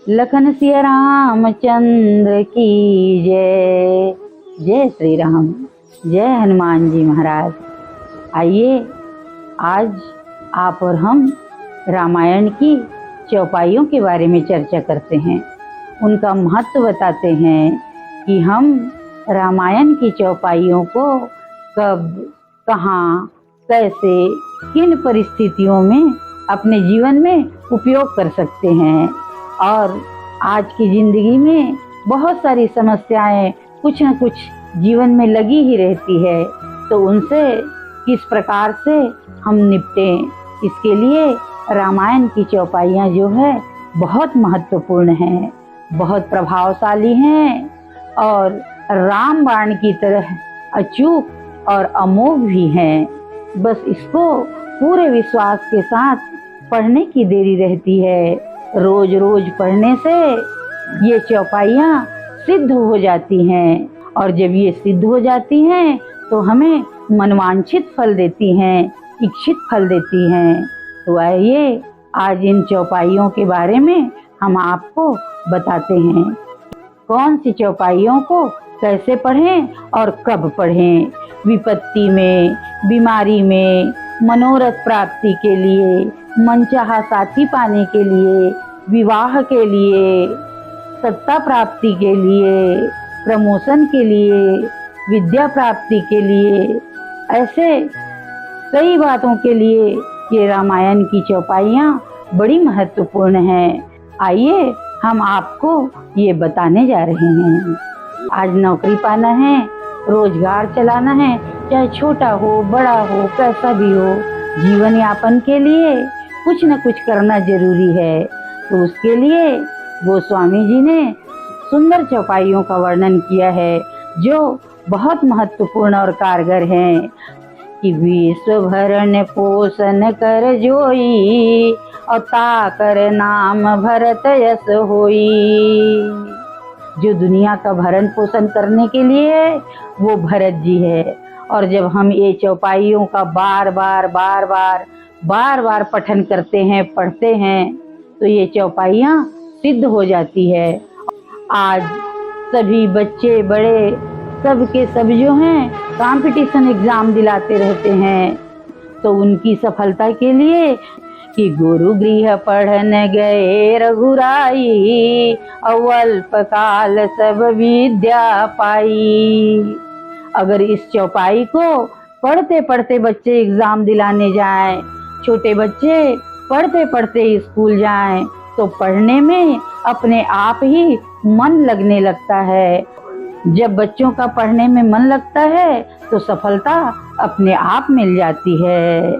लखन सिया रामचंद्र की जय। जय श्री राम, जय हनुमान जी महाराज। आइए आज आप और हम रामायण की चौपाइयों के बारे में चर्चा करते हैं, उनका महत्व बताते हैं कि हम रामायण की चौपाइयों को कब, कहाँ, कैसे, किन परिस्थितियों में अपने जीवन में उपयोग कर सकते हैं। और आज की जिंदगी में बहुत सारी समस्याएं कुछ न कुछ जीवन में लगी ही रहती है, तो उनसे किस प्रकार से हम निपटें, इसके लिए रामायण की चौपाइयाँ जो है बहुत महत्वपूर्ण हैं, बहुत प्रभावशाली हैं और रामबाण की तरह अचूक और अमोघ भी हैं। बस इसको पूरे विश्वास के साथ पढ़ने की देरी रहती है। रोज रोज पढ़ने से ये चौपाइयाँ सिद्ध हो जाती हैं और जब ये सिद्ध हो जाती हैं तो हमें मनवांछित फल देती हैं, इच्छित फल देती हैं। तो आइए आज इन चौपाइयों के बारे में हम आपको बताते हैं। कौन सी चौपाइयों को कैसे पढ़ें और कब पढ़ें। विपत्ति में, बीमारी में, मनोरथ प्राप्ति के लिए, मनचाहा साथी पाने के लिए, विवाह के लिए, सत्ता प्राप्ति के लिए, प्रमोशन के लिए, विद्या प्राप्ति के लिए, ऐसे कई बातों के लिए ये रामायण की चौपाइयाँ बड़ी महत्वपूर्ण हैं। आइए हम आपको ये बताने जा रहे हैं। आज नौकरी पाना है, रोजगार चलाना है, चाहे छोटा हो बड़ा हो कैसा भी हो, जीवन यापन के लिए कुछ न कुछ करना जरूरी है। तो उसके लिए गोस्वामी जी ने सुंदर चौपाइयों का वर्णन किया है जो बहुत महत्वपूर्ण और कारगर हैं। कि विश्व भरण पोषण कर जोई और ताकर नाम भरत यश होई। जो दुनिया का भरण पोषण करने के लिए वो भरत जी है। और जब हम ये चौपाइयों का बार बार पठन करते हैं, पढ़ते हैं, तो ये चौपाइयाँ सिद्ध हो जाती है। आज सभी बच्चे बड़े सब के सब जो हैं कंपटीशन एग्जाम दिलाते रहते हैं, तो उनकी सफलता के लिए कि गुरु गृह पढ़न गए रघुराई अल्प काल सब विद्या पाई। अगर इस चौपाई को पढ़ते पढ़ते बच्चे एग्जाम दिलाने जाएं, छोटे बच्चे पढ़ते पढ़ते स्कूल जाएं, तो पढ़ने में अपने आप ही मन लगने लगता है। जब बच्चों का पढ़ने में मन लगता है तो सफलता अपने आप मिल जाती है।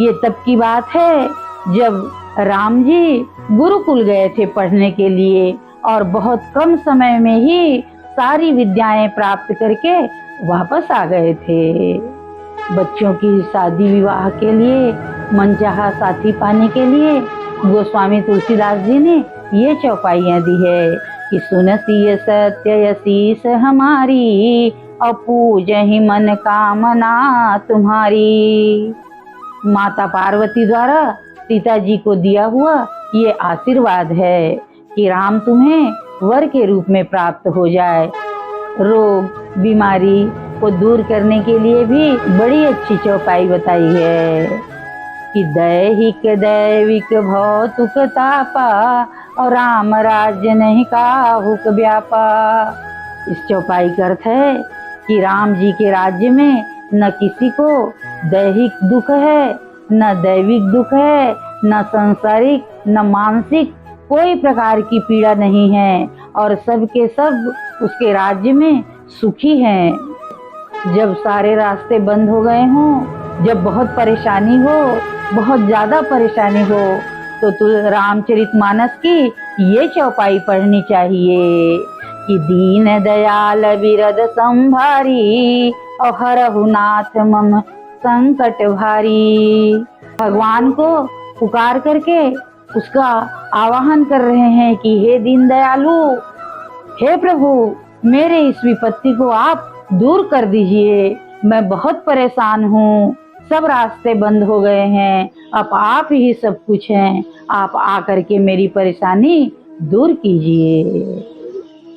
ये तब की बात है जब राम जी गुरुकुल गए थे पढ़ने के लिए और बहुत कम समय में ही सारी विद्याएं प्राप्त करके वापस आ गए थे। बच्चों की शादी विवाह के लिए, मनचाहा साथी पाने के लिए गोस्वामी तुलसीदास जी ने ये चौपाइयाँ दी है कि सुनसी सत्य यशीष हमारी और पूजहि मन कामना तुम्हारी। माता पार्वती द्वारा सीता जी को दिया हुआ ये आशीर्वाद है कि राम तुम्हें वर के रूप में प्राप्त हो जाए। रोग बीमारी को दूर करने के लिए भी बड़ी अच्छी चौपाई बताई है कि दैहिक दैविक भौतुक तापा और राम राज्य नहीं काहुक व्यापा। इस चौपाई का अर्थ है कि राम जी के राज्य में न किसी को दैहिक दुख है, न दैविक दुख है, न सांसारिक न मानसिक कोई प्रकार की पीड़ा नहीं है और सब के सब उसके राज्य में सुखी हैं। जब सारे रास्ते बंद हो गए हों, जब बहुत परेशानी हो, बहुत ज्यादा परेशानी हो, तो रामचरितमानस की ये चौपाई पढ़नी चाहिए कि दीन दयाल विरद संभारी और हरहु नाथ मम संकट भारी। भगवान को पुकार करके उसका आवाहन कर रहे हैं कि हे दीन दयालु, हे प्रभु, मेरे इस विपत्ति को आप दूर कर दीजिए। मैं बहुत परेशान हूँ, सब रास्ते बंद हो गए हैं, अब आप ही सब कुछ हैं, आप आकर के मेरी परेशानी दूर कीजिए।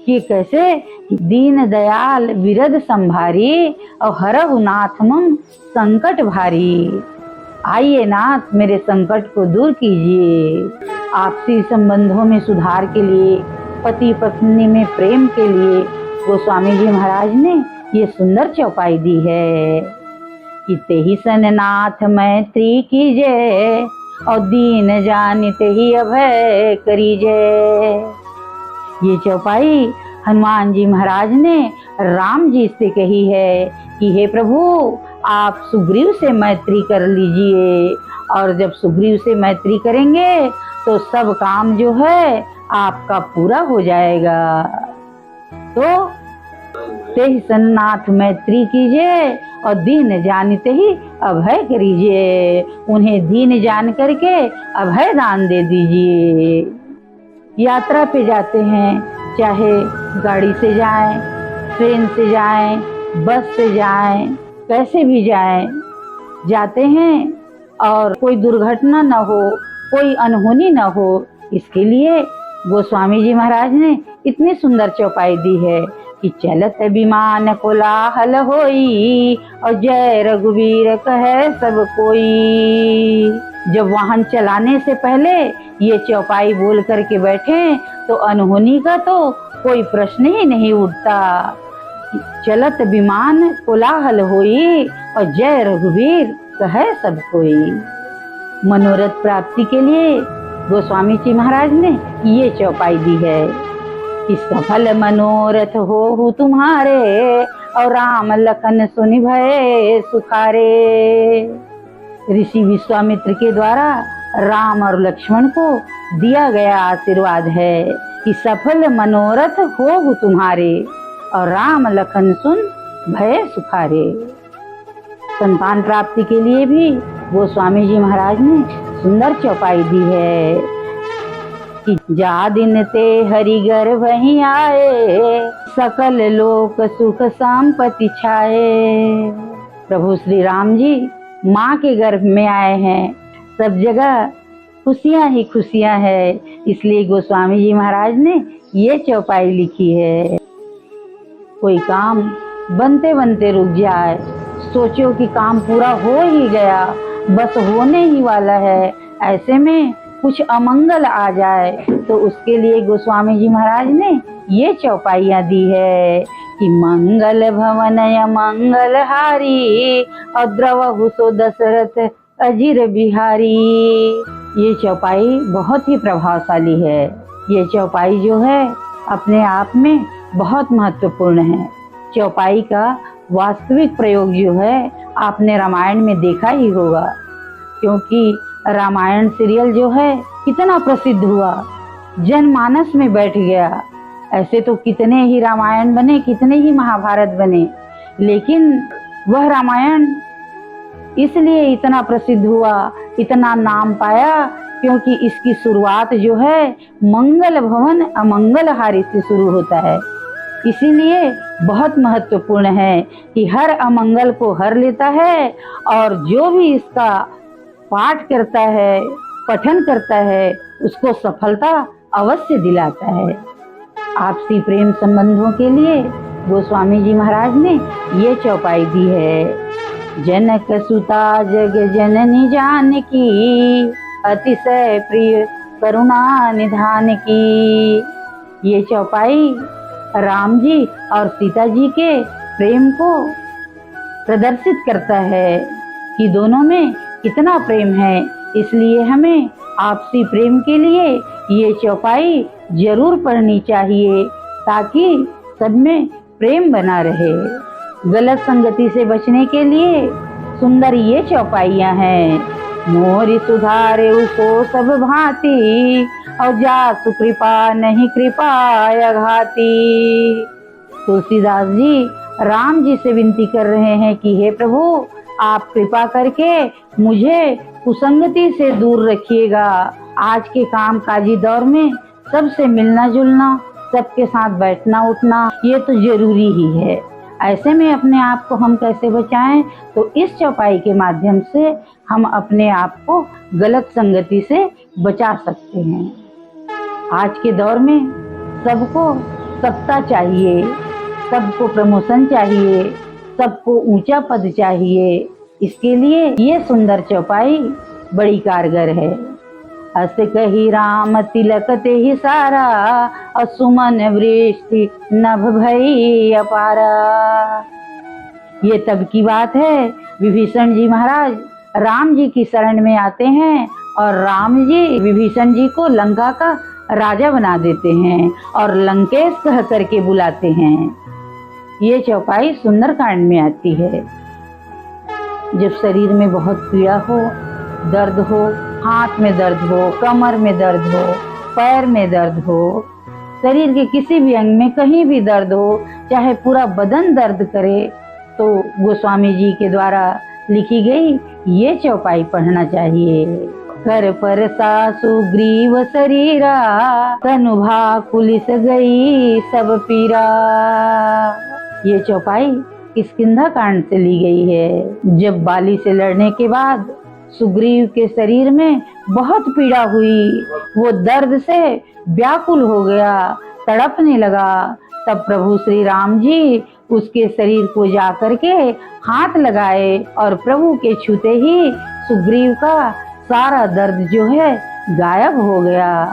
कि कैसे? दीन दयाल विरद संभारी और हरहु नाथ मम संकट भारी। आइए नाथ, मेरे संकट को दूर कीजिए। आपसी संबंधों में सुधार के लिए, पति पत्नी में प्रेम के लिए गोस्वामी जी महाराज ने ये सुंदर चौपाई दी है कि तेहि सन नाथ मैत्री कीजिए और दीन जानिते ही अभय करीजे। ये चौपाई हनुमान जी महाराज ने राम जी से कही है कि हे प्रभु, आप सुग्रीव से मैत्री कर लीजिए, और जब सुग्रीव से मैत्री करेंगे तो सब काम जो है आपका पूरा हो जाएगा। तो तेहि सन्नाथ मैत्री कीजिए और दीन जानते ही अभय करीजिए। उन्हें दीन जान करके अभय दान दे दीजिए। यात्रा पे जाते हैं, चाहे गाड़ी से जाएं, ट्रेन से जाएं, बस से जाएं, कैसे भी जाएं, जाते हैं और कोई दुर्घटना न हो, कोई अनहोनी न हो, इसके लिए गोस्वामी जी महाराज ने इतनी सुंदर चौपाई दी है कि चलत विमान कोलाहल होई और जय रघुवीर कहे सब कोई। जब वाहन चलाने से पहले ये चौपाई बोल करके बैठे तो अनहोनी का तो कोई प्रश्न ही नहीं उठता। चलत विमान कोलाहल होई और जय रघुवीर कहे सब कोई। मनोरथ प्राप्ति के लिए गोस्वामी जी महाराज ने ये चौपाई दी है कि सफल मनोरथ हो तुम्हारे और राम लखन सुनि भय सुखारे। ऋषि विश्वामित्र के द्वारा राम और लक्ष्मण को दिया गया आशीर्वाद है कि सफल मनोरथ हो तुम्हारे और राम लखन सुन भय सुखारे। संतान प्राप्ति के लिए भी गोस्वामी जी महाराज ने सुंदर चौपाई दी है कि जा दिन ते हरि गर्भ ही आए सकल लोक सुख संपत्ति छाए। प्रभु श्री राम जी माँ के गर्भ में आए हैं, सब जगह खुशियाँ ही खुशियाँ है, इसलिए गोस्वामी जी महाराज ने ये चौपाई लिखी है। कोई काम बनते बनते रुक जाए, सोचो कि काम पूरा हो ही गया, बस होने ही वाला है, ऐसे में कुछ अमंगल आ जाए तो उसके लिए गोस्वामी जी महाराज ने ये चौपाइयाँ दी है कि मंगल भवन मंगल हारी और द्रवहु सो दशरथ अजीर बिहारी। ये चौपाई बहुत ही प्रभावशाली है। ये चौपाई जो है अपने आप में बहुत महत्वपूर्ण है। चौपाई का वास्तविक प्रयोग जो है आपने रामायण में देखा ही होगा, क्योंकि रामायण सीरियल जो है कितना प्रसिद्ध हुआ, जनमानस में बैठ गया। ऐसे तो कितने ही रामायण बने, कितने ही महाभारत बने, लेकिन वह रामायण इसलिए इतना प्रसिद्ध हुआ, इतना नाम पाया, क्योंकि इसकी शुरुआत जो है मंगल भवन अमंगल हारी से शुरू होता है। इसीलिए बहुत महत्वपूर्ण है कि हर अमंगल को हर लेता है और जो भी इसका पाठ करता है, पठन करता है, उसको सफलता अवश्य दिलाता है। आपसी प्रेम संबंधों के लिए गोस्वामी जी महाराज ने ये चौपाई दी है। जनक सुता जग जननी जानकी अतिशय प्रिय करुणा निधान की। ये चौपाई राम जी और सीता जी के प्रेम को प्रदर्शित करता है कि दोनों में कितना प्रेम है। इसलिए हमें आपसी प्रेम के लिए ये चौपाई जरूर पढ़नी चाहिए, ताकि सब में प्रेम बना रहे। गलत संगति से बचने के लिए सुंदर ये चौपाइयाँ हैं। मोरी सुधारे उसो सब भांति और जा सुकृपा नहीं कृपा अघाती। तुलसीदास जी राम जी से विनती कर रहे हैं कि हे प्रभु, आप कृपा करके मुझे कुसंगति से दूर रखिएगा। आज के कामकाजी दौर में सबसे मिलना जुलना, सबके साथ बैठना उठना ये तो जरूरी ही है। ऐसे में अपने आप को हम कैसे बचाएं? तो इस चौपाई के माध्यम से हम अपने आप को गलत संगति से बचा सकते हैं। आज के दौर में सबको सत्ता चाहिए, सबको प्रमोशन चाहिए, सबको ऊंचा पद चाहिए। इसके लिए ये सुंदर चौपाई बड़ी कारगर है। अस कही राम तिलक ते ही सारा, असुमन वृष्टि नभ भई अपारा। ये तब की बात है, विभीषण जी महाराज राम जी की शरण में आते हैं और राम जी विभीषण जी को लंका का राजा बना देते हैं और लंकेश कह करके बुलाते हैं। ये चौपाई सुंदरकांड में आती है। जब शरीर में बहुत पीड़ा हो, दर्द हो, हाथ में दर्द हो, कमर में दर्द हो, पैर में दर्द हो, शरीर के किसी भी अंग में कहीं भी दर्द हो, चाहे पूरा बदन दर्द करे, तो गोस्वामी जी के द्वारा लिखी गई ये चौपाई पढ़ना चाहिए। कर पर सुग्रीव शरीरा, तनुभा कुलिस गई सब पीरा। ये चौपाई किष्किंधा कांड से ली गई है। जब बाली से लड़ने के बाद सुग्रीव के शरीर में बहुत पीड़ा हुई, वो दर्द से व्याकुल हो गया, तड़पने लगा, तब प्रभु श्री राम जी उसके शरीर को जा करके हाथ लगाए और प्रभु के छूते ही सुग्रीव का सारा दर्द जो है गायब हो गया।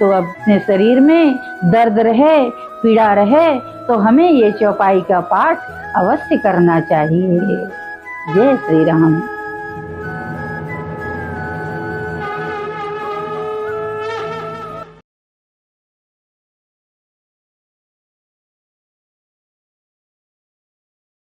तो अपने शरीर में दर्द रहे, पीड़ा रहे, तो हमें ये चौपाई का पाठ अवश्य करना चाहिए। जय श्री राम।